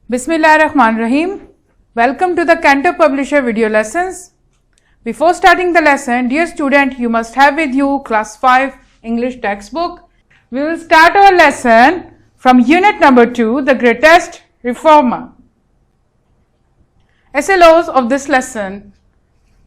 Bismillahirrahmanirrahim. Welcome to the Cantab Publisher video lessons. Before starting the lesson, dear student, you must have with you class 5 English textbook. We will start our lesson from unit number 2, the greatest reformer. SLOs of this lesson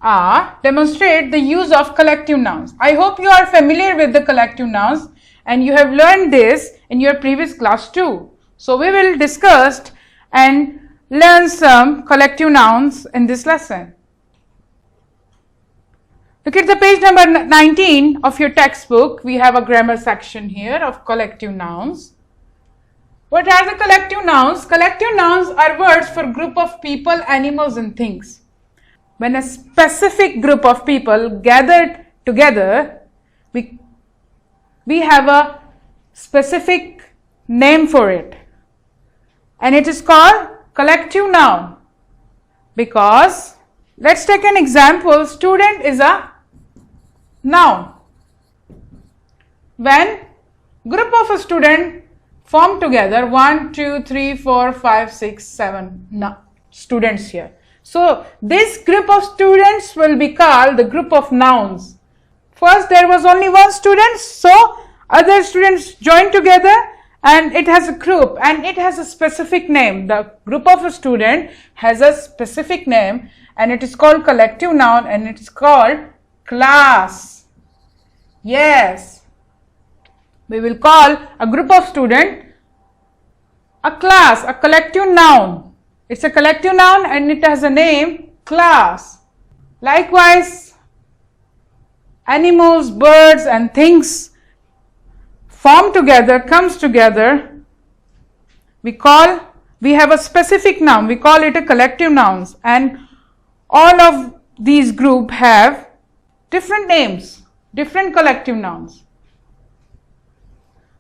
are demonstrate the use of collective nouns. I hope you are familiar with the collective nouns and you have learned this in your previous class too. So we will discuss and learn some collective nouns in this lesson. Look at the page number 19 of your textbook. We have a grammar section here of collective nouns. What are the collective nouns? Collective nouns are words for group of people, animals and things. When a specific group of people gathered together, we have a specific name for it. And it is called collective noun because let's take an example. Student is a noun. When group of a student form together, 1, 2, 3, 4, 5, 6, 7 students here. So this group of students will be called the group of nouns. First there was only one student, so other students joined together and it has a group and it has a specific name. The group of a student has a specific name and it is called collective noun and it's called class. Yes, we will call a group of student a class, a collective noun. It's a collective noun and it has a name, class. Likewise, animals, birds and things form together, comes together, we have a specific noun, we call it a collective nouns, and all of these group have different names, different collective nouns.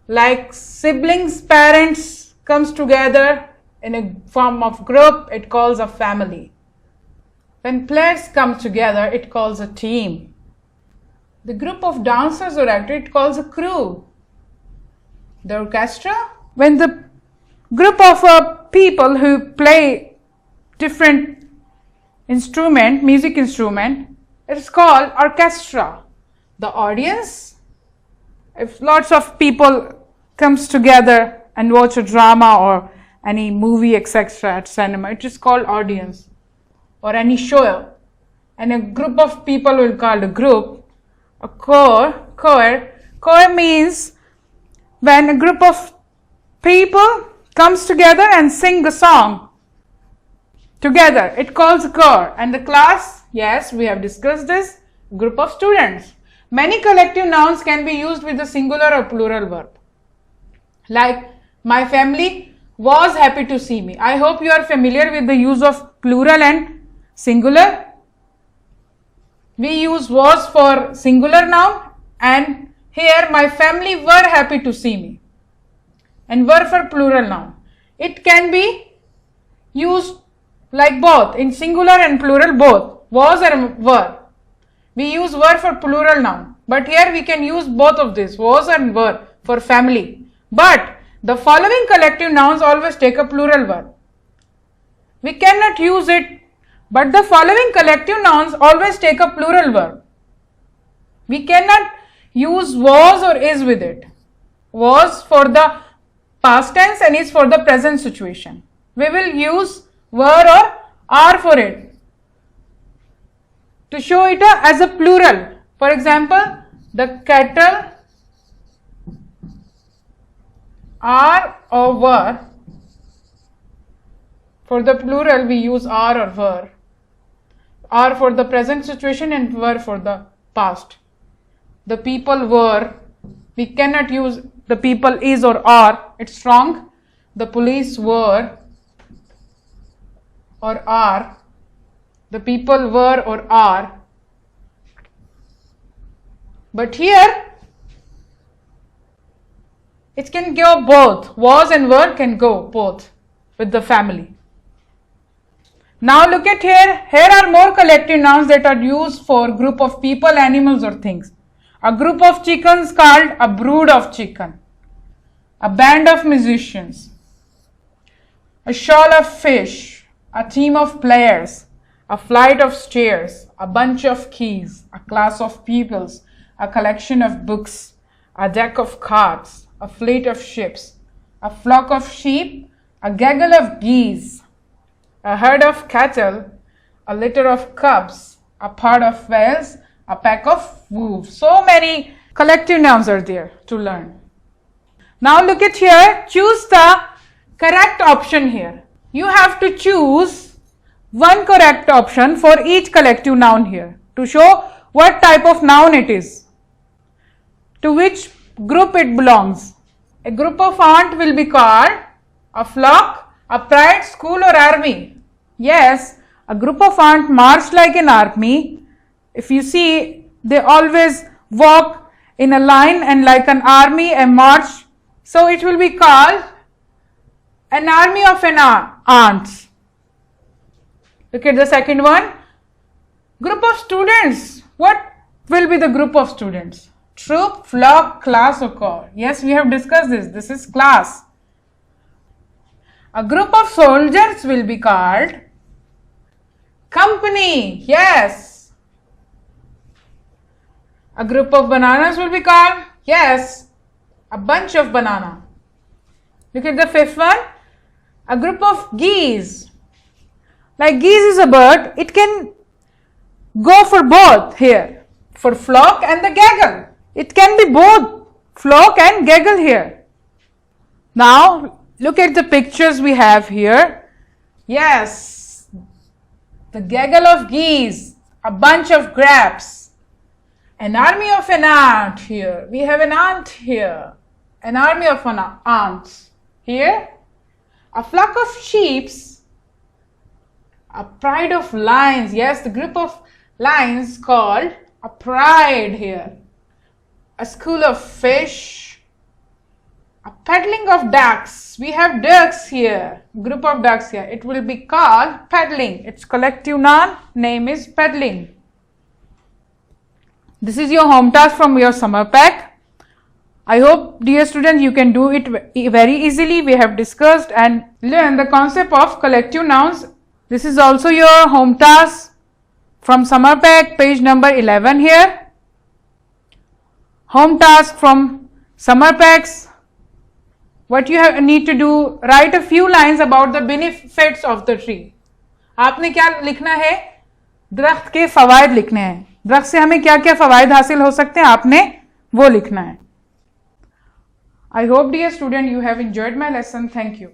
Like siblings, parents comes together in a form of group, it calls a family. When players come together, it calls a team. The group of dancers or actors, it calls a crew. The orchestra, when the group of people who play different music instrument, it is called orchestra. The audience, if lots of people comes together and watch a drama or any movie etc. at cinema, it is called audience, or any show, and a group of people will call a group. A choir means when a group of people comes together and sing a song together, it calls a choir. And the class, yes, we have discussed this, group of students. Many collective nouns can be used with the singular or plural verb. Like, my family was happy to see me. I hope you are familiar with the use of plural and singular. We use was for singular noun and here my family were happy to see me, and were for plural noun. It can be used like both, in singular and plural both, was and were. We use were for plural noun, but here we can use both of this, was and were, for family. But the following collective nouns always take a plural verb. We cannot use it, but the following collective nouns always take a plural verb. We cannot use was or is with it. Was for the past tense and is for the present situation. We will use were or are for it to show it as a plural. For example, the cattle are or were. For the plural we use are or were. Are for the present situation and were for the past. The people were, we cannot use the people is or are, it's wrong. The police were or are, the people were or are. But here, it can go both, was and were can go both with the family. Now look at here are more collective nouns that are used for group of people, animals or things. A group of chickens called a brood of chicken. A band of musicians. a shoal of fish, a team of players, a flight of stairs, a bunch of keys, a class of pupils, a collection of books, a deck of cards, a fleet of ships, a flock of sheep, a gaggle of geese, a herd of cattle, a litter of cubs, a pod of whales, a pack of wolves. So many collective nouns are there to learn. Now look at here, choose the correct option here. You have to choose one correct option for each collective noun here to show what type of noun it is, to which group it belongs. A group of ant will be called a flock, a pride, school or army. Yes, a group of ants march like an army. If you see, they always walk in a line and like an army, a march. So it will be called an army of ants. Look at the second one. Group of students. What will be the group of students? Troop, flock, class or corps. Yes, we have discussed this. This is class. A group of soldiers will be called company. Yes. A group of bananas will be called, yes, a bunch of banana. Look at the fifth one. A group of geese. Like geese is a bird, it can go for both here, for flock and the gaggle. It can be both flock and gaggle here. Now look at the pictures we have here. Yes, the gaggle of geese, a bunch of grapes, an army of an ant here. We have an ant here, an army of ants here, a flock of sheep, a pride of lions. Yes, the group of lions called a pride here, a school of fish, a paddling of ducks. We have ducks here, group of ducks here. It will be called paddling. Its collective noun name is paddling. This is your home task from your summer pack. I hope, dear students, you can do it very easily. We have discussed and learned the concept of collective nouns. This is also your home task from summer pack, page number 11 here. Home task from summer packs. What you need to do, write a few lines about the benefits of the tree. आपने क्या लिखना है? दरख्त के फवायद लिखने हैं. दरख्त से हमें क्या क्या फवायद हासिल हो सकते हैं, आपने वो लिखना है. I hope, dear student, you have enjoyed my lesson. Thank you.